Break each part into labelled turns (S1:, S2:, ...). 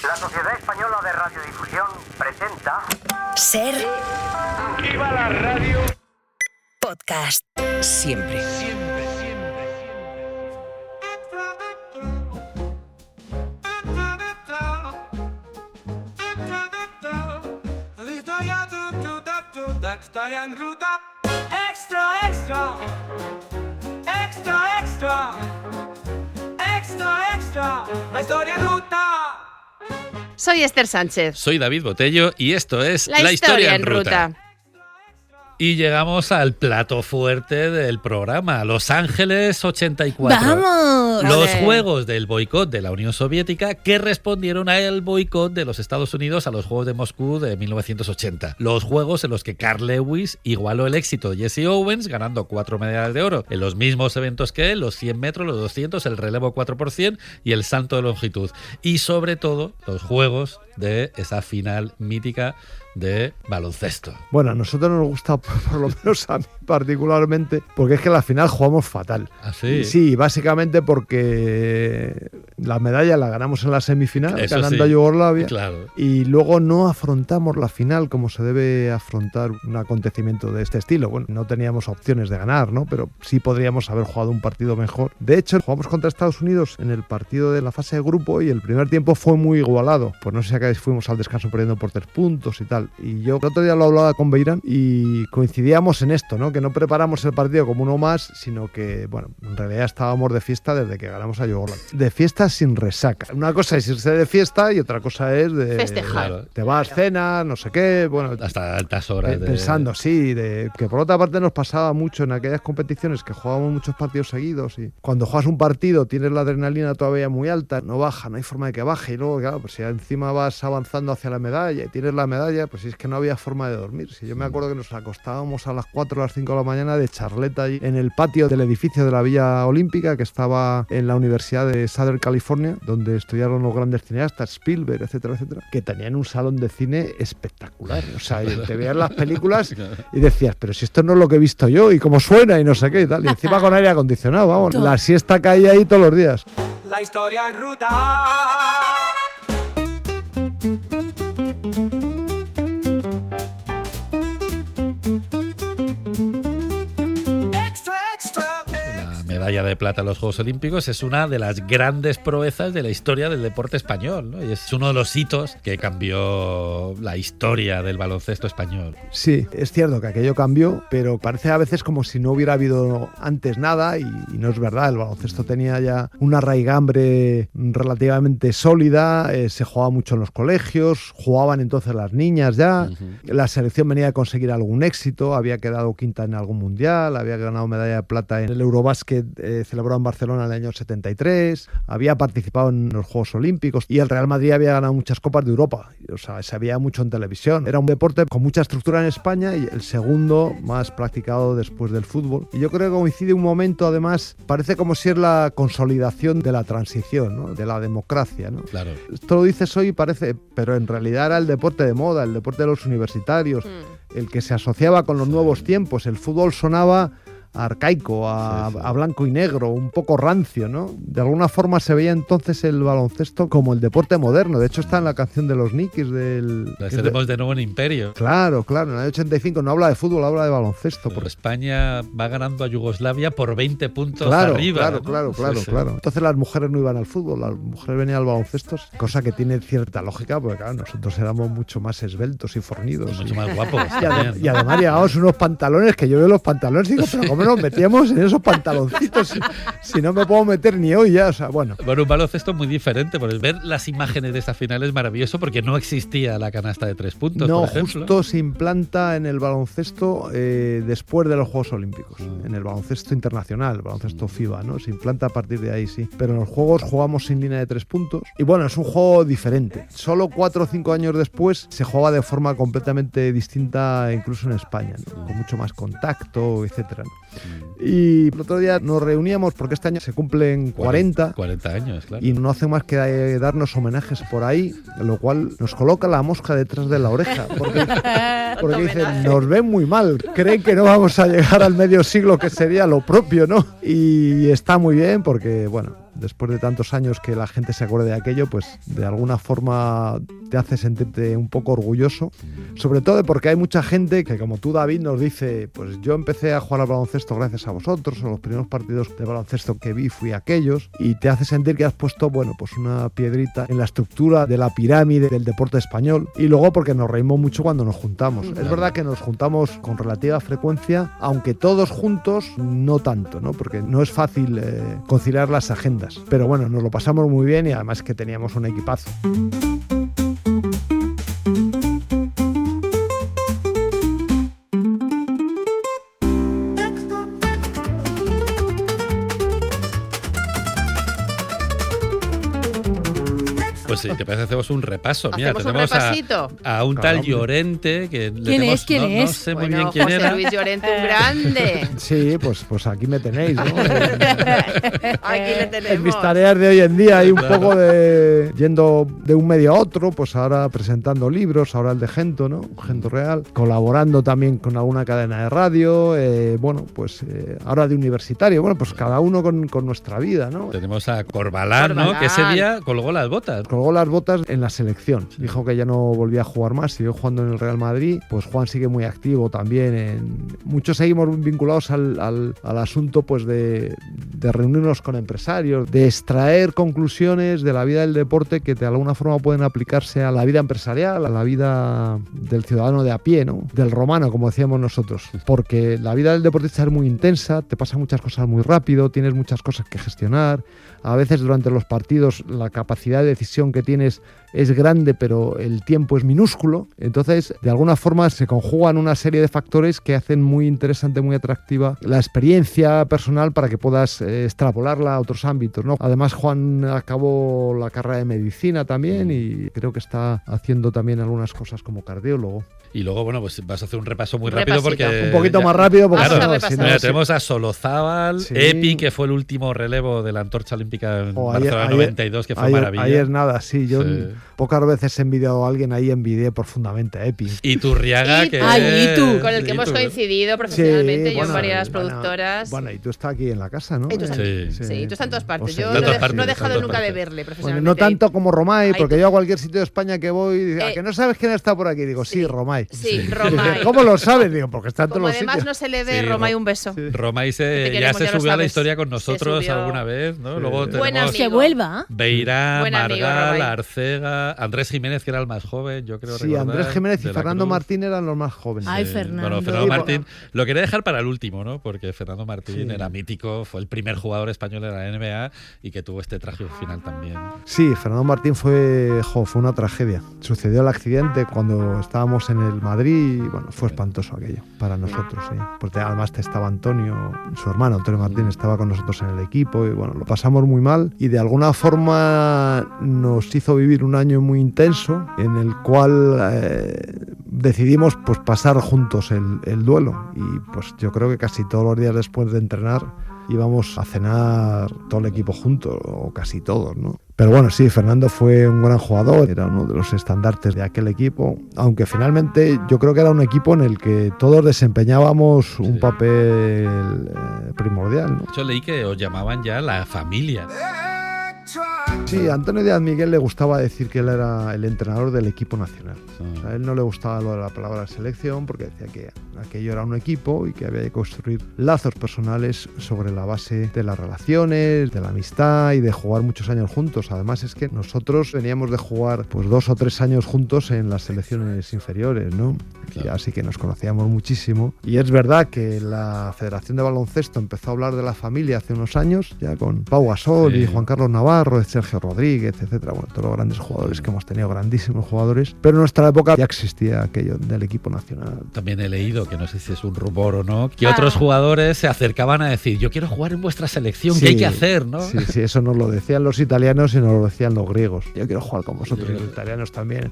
S1: La Sociedad Española de Radiodifusión presenta...
S2: Ser...
S3: ¡Viva la radio!
S2: Podcast. Siempre.
S4: Historia en ruta. Extra, extra. Extra, extra. Extra, extra. La historia en ruta.
S5: Soy Esther Sánchez.
S6: Soy David Botello y esto es
S5: La historia en ruta.
S6: Y llegamos al plato fuerte del programa, Los Ángeles 84.
S5: ¡Vamos!
S6: Los
S5: ¡Ole!
S6: Juegos del boicot de la Unión Soviética que respondieron al boicot de los Estados Unidos a los Juegos de Moscú de 1980. Los Juegos en los que Carl Lewis igualó el éxito de Jesse Owens ganando 4 medallas de oro en los mismos eventos que él, los 100 metros, los 200, el relevo 4% y el salto de longitud. Y sobre todo, los Juegos de esa final mítica de baloncesto.
S7: Bueno, a nosotros nos gusta, por lo menos a mí particularmente, porque es que la final jugamos fatal.
S6: ¿Ah, sí?
S7: Sí, básicamente porque la medalla la ganamos en la semifinal,
S6: Eso
S7: ganando
S6: sí,
S7: a Yugoslavia,
S6: claro.
S7: y luego no afrontamos la final como se debe afrontar un acontecimiento de este estilo. Bueno, no teníamos opciones de ganar, ¿no? Pero sí podríamos haber jugado un partido mejor. De hecho, jugamos contra Estados Unidos en el partido de la fase de grupo y el primer tiempo fue muy igualado. Pues no sé si acá fuimos al descanso perdiendo por 3 puntos y tal. Y yo el otro día lo hablaba con Beirán y coincidíamos en esto, ¿no? Que no preparamos el partido como uno más, sino que, bueno, en realidad estábamos de fiesta desde que ganamos a Yugoslavia. De fiesta sin resaca. Una cosa es irse de fiesta y otra cosa es de...
S5: Festejar.
S6: Claro.
S7: Te vas, cena, no sé qué, bueno...
S6: Hasta altas horas.
S7: Pensando, sí, de que por otra parte nos pasaba mucho en aquellas competiciones que jugábamos muchos partidos seguidos y cuando juegas un partido tienes la adrenalina todavía muy alta, no baja, no hay forma de que baje y luego, claro, pues si encima vas avanzando hacia la medalla y tienes la medalla, pues es que no había forma de dormir. Si yo me acuerdo que nos acostábamos a las 4 o las 5 de la mañana de charleta ahí en el patio del edificio de la Villa Olímpica que estaba en la Universidad de Southern California, donde estudiaron los grandes cineastas, Spielberg, etcétera, etcétera, que tenían un salón de cine espectacular. O sea, te veías las películas y decías, pero si esto no es lo que he visto yo y cómo suena y no sé qué y tal. Y encima con aire acondicionado, vamos. La siesta caía ahí todos los días.
S4: La historia en ruta.
S6: La medalla de plata en los Juegos Olímpicos es una de las grandes proezas de la historia del deporte español, ¿no? Y es uno de los hitos que cambió la historia del baloncesto español.
S7: Sí, es cierto que aquello cambió, pero parece a veces como si no hubiera habido antes nada y no es verdad. El baloncesto tenía ya una raigambre relativamente sólida, se jugaba mucho en los colegios, jugaban entonces las niñas ya, la selección venía a conseguir algún éxito, había quedado quinta en algún mundial, había ganado medalla de plata en el Eurobásquet celebrado en Barcelona en el año 73, había participado en los Juegos Olímpicos y el Real Madrid había ganado muchas Copas de Europa, o sea, se veía mucho en televisión. Era un deporte con mucha estructura en España y el segundo más practicado después del fútbol. Y yo creo que coincide un momento, además, parece como si es la consolidación de la transición, ¿no? De la democracia, ¿no?
S6: Claro.
S7: Esto lo dices hoy, parece, pero en realidad era el deporte de moda, el deporte de los universitarios, el que se asociaba con los nuevos tiempos. El fútbol sonaba arcaico, a blanco y negro, un poco rancio, ¿no? De alguna forma se veía entonces el baloncesto como el deporte moderno. De hecho está en la canción de los Nikis del...
S6: La tenemos de nuevo en Imperio.
S7: Claro, en el año 85 no habla de fútbol, habla de baloncesto.
S6: Pero España va ganando a Yugoslavia por 20 puntos arriba.
S7: Claro. Entonces las mujeres no iban al fútbol, las mujeres venían al baloncesto, cosa que tiene cierta lógica, porque claro, nosotros éramos mucho más esbeltos y fornidos.
S6: Y mucho más guapos.
S7: Y además llevábamos unos pantalones que yo veo los pantalones y digo, pero ¿cómo nos metíamos en esos pantaloncitos si no me puedo meter ni hoy ya? O sea, bueno,
S6: un baloncesto muy diferente, porque ver las imágenes de esta final es maravilloso porque no existía la canasta de 3 puntos,
S7: no,
S6: por ejemplo.
S7: Justo se implanta en el baloncesto después de los Juegos Olímpicos, en el baloncesto internacional, el baloncesto FIBA, ¿no? Se implanta a partir de ahí, sí. Pero en los Juegos jugamos sin línea de 3 puntos y bueno, es un juego diferente. Solo 4 o 5 años después se jugaba de forma completamente distinta incluso en España, ¿no? Con mucho más contacto, etcétera, ¿no? Y el otro día nos reuníamos porque este año se cumplen 40
S6: años, claro.
S7: Y no hace más que darnos homenajes por ahí, lo cual nos coloca la mosca detrás de la oreja, porque dicen, nos ven muy mal, creen que no vamos a llegar al medio siglo, que sería lo propio, ¿no? Y está muy bien porque, bueno, después de tantos años que la gente se acuerde de aquello, pues de alguna forma te hace sentirte un poco orgulloso, sobre todo porque hay mucha gente que, como tú, David, nos dice, pues yo empecé a jugar al baloncesto gracias a vosotros, o los primeros partidos de baloncesto que vi fui aquellos, y te hace sentir que has puesto, bueno, pues una piedrita en la estructura de la pirámide del deporte español, y luego porque nos reímos mucho cuando nos juntamos. Es verdad que nos juntamos con relativa frecuencia, aunque todos juntos no tanto, ¿no? Porque no es fácil conciliar las agendas, pero bueno, nos lo pasamos muy bien y además que teníamos un equipazo.
S6: Pues si te parece hacemos un repaso. Mira,
S5: Hacemos un
S6: tenemos
S5: repasito.
S6: a un tal Llorente que
S8: ¿Quién es? ¿Quién
S6: no
S8: es?
S6: sé muy
S5: Bueno,
S6: bien quién
S5: José
S6: era.
S5: Luis Llorente, un grande.
S7: Sí, pues aquí me tenéis, ¿no?
S5: Aquí le tenemos.
S7: En mis tareas de hoy en día hay un poco de yendo de un medio a otro, pues ahora presentando libros, ahora el de Gento, ¿no? Gento Real, colaborando también con alguna cadena de radio, bueno, pues ahora de universitario, bueno, pues cada uno con nuestra vida, ¿no?
S6: Tenemos a Corbalán, ¿no?
S5: Corbalán.
S6: Que ese día colgó las botas.
S7: Colgó las botas en la selección, dijo que ya no volvía a jugar más, siguió jugando en el Real Madrid, pues Juan sigue muy activo también, muchos seguimos vinculados al asunto pues de reunirnos con empresarios, de extraer conclusiones de la vida del deporte que de alguna forma pueden aplicarse a la vida empresarial, a la vida del ciudadano de a pie, ¿no? Del romano, como decíamos nosotros, porque la vida del deportista es muy intensa, te pasan muchas cosas muy rápido, tienes muchas cosas que gestionar, a veces durante los partidos la capacidad de decisión que tienes es grande, pero el tiempo es minúsculo. Entonces, de alguna forma se conjugan una serie de factores que hacen muy interesante, muy atractiva la experiencia personal para que puedas extrapolarla a otros ámbitos, ¿no? Además, Juan acabó la carrera de medicina también y creo que está haciendo también algunas cosas como cardiólogo.
S6: Y luego, bueno, pues vas a hacer un repaso muy
S5: Un
S6: rápido
S5: repasito.
S6: porque...
S7: Un poquito más rápido porque
S5: Vamos a
S7: si no,
S5: repasar.
S6: Mira, tenemos a Solozábal,
S7: Sí.
S6: Epi, que fue el último relevo de la antorcha olímpica en Barcelona 92, que fue
S7: ayer,
S6: maravilla.
S7: Ayer nada, sí, yo
S6: Sí.
S7: pocas veces he envidiado a alguien, ahí envidié profundamente a Epi.
S6: Y Turriaga,
S5: Y
S6: que...
S5: tú.
S8: Ay, y tú.
S5: Con el que hemos coincidido profesionalmente, yo en varias productoras.
S7: Bueno, y tú estás aquí en la casa, ¿no?
S5: Y tú estás
S6: aquí.
S5: Sí, tú estás en todas partes.
S7: O sea,
S5: Yo
S6: en todas partes,
S5: no he
S6: en
S5: dejado
S6: todas
S5: nunca de
S6: partes.
S5: verle
S7: Bueno,
S5: profesionalmente.
S7: no tanto como Romay,
S5: Ahí
S7: porque
S5: tú.
S7: yo a cualquier sitio de España que voy, digo, ¿a que no sabes quién está por aquí? Digo, sí, Romay.
S5: Sí, Romay.
S7: ¿Cómo lo sabes? Digo, porque está en todos
S5: Como
S7: los
S5: además
S7: sitios.
S5: no se le ve,
S6: Sí,
S5: Romay, un beso.
S6: Romay
S5: Te
S6: ya
S5: queremos,
S6: se
S5: ya lo
S6: subió a la
S5: sabes.
S6: historia con nosotros
S5: Se subió.
S6: alguna vez, ¿no?
S7: Sí.
S6: Luego
S5: Buen
S6: tenemos
S5: amigo.
S8: Que vuelva.
S6: Beirá,
S5: Buen amigo,
S6: Margal,
S5: Romay.
S6: Arcega, Andrés Jiménez, que era el más joven, yo creo
S7: Sí,
S6: recordar,
S7: Andrés Jiménez y
S6: de la
S7: Fernando
S6: Cruz.
S7: Martín eran los más jóvenes.
S8: Ay,
S6: Sí.
S8: Fernando.
S6: Bueno, Fernando
S7: Sí,
S6: Martín lo quería dejar para el último, ¿no? Porque Fernando Martín
S7: Sí.
S6: era mítico, fue el primer jugador español de la NBA y que tuvo este trágico final también.
S7: Sí, Fernando Martín fue una tragedia. Sucedió el accidente cuando estábamos en el Madrid y bueno, fue espantoso aquello para nosotros, sí. Porque además estaba Antonio, su hermano Antonio Martín estaba con nosotros en el equipo y bueno, lo pasamos muy mal y de alguna forma nos hizo vivir un año muy intenso en el cual decidimos pues pasar juntos el duelo y pues yo creo que casi todos los días después de entrenar íbamos a cenar todo el equipo juntos, o casi todos, ¿no? Pero bueno, sí, Fernando fue un gran jugador, era uno de los estandartes de aquel equipo, aunque finalmente yo creo que era un equipo en el que todos desempeñábamos un papel primordial, ¿no?
S6: Yo leí que os llamaban ya la familia.
S7: Sí, a Antonio Díaz Miguel le gustaba decir que él era el entrenador del equipo nacional. O sea, a él no le gustaba lo de la palabra selección porque decía que aquello era un equipo y que había que construir lazos personales sobre la base de las relaciones, de la amistad y de jugar muchos años juntos. Además es que nosotros veníamos de jugar pues 2 o 3 años juntos en las selecciones inferiores, ¿no?
S6: Claro.
S7: Y así que nos conocíamos muchísimo. Y es verdad que la Federación de Baloncesto empezó a hablar de la familia hace unos años, ya con Pau Gasol
S6: Sí.
S7: y Juan Carlos Navarro, Sergio Rodríguez, etcétera. Bueno, todos los grandes jugadores que hemos tenido, grandísimos jugadores. Pero en nuestra época ya existía aquello del equipo nacional.
S6: También he leído, que no sé si es un rumor o no, que otros jugadores se acercaban a decir, yo quiero jugar en vuestra selección, ¿qué hay que hacer? ¿no?
S7: Sí, sí, eso nos lo decían los italianos y nos lo decían los griegos. Yo quiero jugar con vosotros, y los italianos también.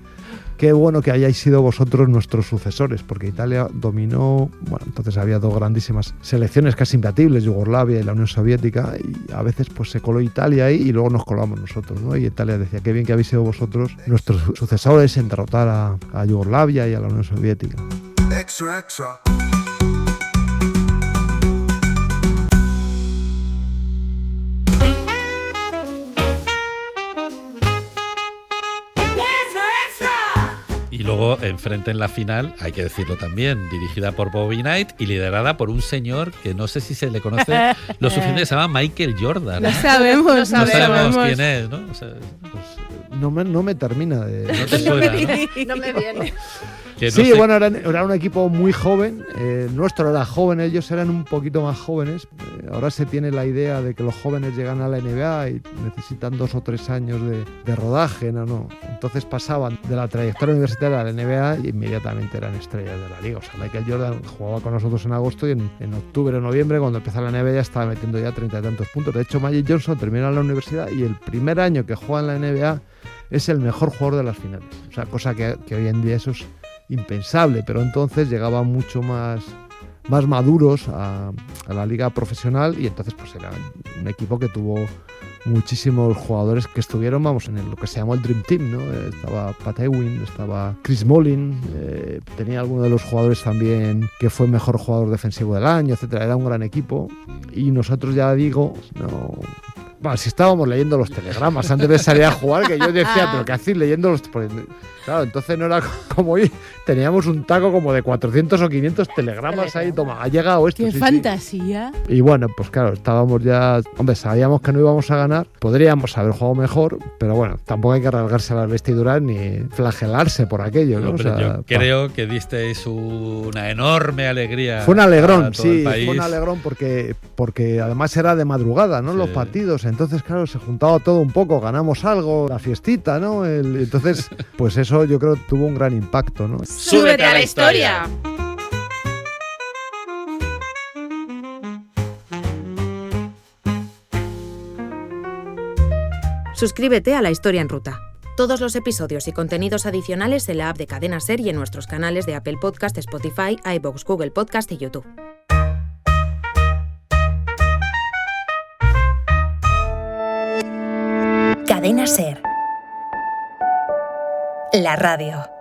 S7: Qué bueno que hayáis sido vosotros nuestros sucesores, porque Italia dominó, bueno, entonces había 2 grandísimas selecciones casi imbatibles, Yugoslavia y la Unión Soviética, y a veces pues se coló Italia ahí y luego nos colamos nosotros, ¿no? Y Italia decía, qué bien que habéis sido vosotros nuestros sucesores en derrotar a Yugoslavia y a la Unión Soviética.
S9: Extra, extra.
S6: Y luego enfrente en la final, hay que decirlo también, dirigida por Bobby Knight y liderada por un señor que no sé si se le conoce lo suficiente, que se llama Michael Jordan.
S8: No sabemos,
S6: No sabemos quién es, ¿no? O sea, pues,
S7: no me termina de...
S6: no te suena, ¿no?
S5: No me viene.
S6: Que no
S7: Sí,
S6: sé-
S7: bueno, era un equipo muy joven. Nuestro era joven, ellos eran un poquito más jóvenes. Ahora se tiene la idea de que los jóvenes llegan a la NBA y necesitan 2 o 3 años de rodaje. No. Entonces pasaban de la trayectoria universitaria a la NBA y inmediatamente eran estrellas de la liga. O sea, Michael Jordan jugaba con nosotros en agosto y en octubre o noviembre, cuando empezó la NBA, ya estaba metiendo ya 30 y tantos puntos. De hecho, Magic Johnson termina en la universidad y el primer año que juega en la NBA es el mejor jugador de las finales. O sea, cosa que hoy en día eso es impensable, pero entonces llegaban mucho más maduros a la liga profesional y entonces pues era un equipo que tuvo muchísimos jugadores que estuvieron, en lo que se llamó el Dream Team, ¿no? Estaba Pat Ewing, estaba Chris Mullin, tenía alguno de los jugadores también que fue mejor jugador defensivo del año, etcétera. Era un gran equipo y nosotros, ya digo, no... Bueno, si estábamos leyendo los telegramas antes de salir a jugar, que yo decía, pero ¿qué hacéis leyendo los...? Claro, entonces no era como hoy, teníamos un taco como de 400 o 500 telegramas ahí, toma, ha llegado esto.
S8: ¡Qué
S7: sí,
S8: fantasía!
S7: sí. Y bueno, pues claro, estábamos ya... Hombre, sabíamos que no íbamos a ganar, podríamos haber jugado mejor, pero bueno, tampoco hay que rasgarse las vestiduras ni flagelarse por aquello, ¿no?
S6: Hombre,
S7: O sea,
S6: yo creo que disteis una enorme alegría.
S7: fue un
S6: a
S7: alegrón,
S6: todo el
S7: sí,
S6: país.
S7: fue un alegrón porque además era de madrugada, ¿no?
S6: Sí.
S7: Los partidos, entonces claro, se juntaba todo un poco, ganamos algo, la fiestita, ¿no? Entonces, pues eso yo creo tuvo un gran impacto, ¿no?
S5: ¡Súbete a la historia!
S9: Suscríbete a La Historia en Ruta. Todos los episodios y contenidos adicionales en la app de Cadena Ser y en nuestros canales de Apple Podcast, Spotify, iVoox, Google Podcast y YouTube.
S2: Cadena Ser. La radio.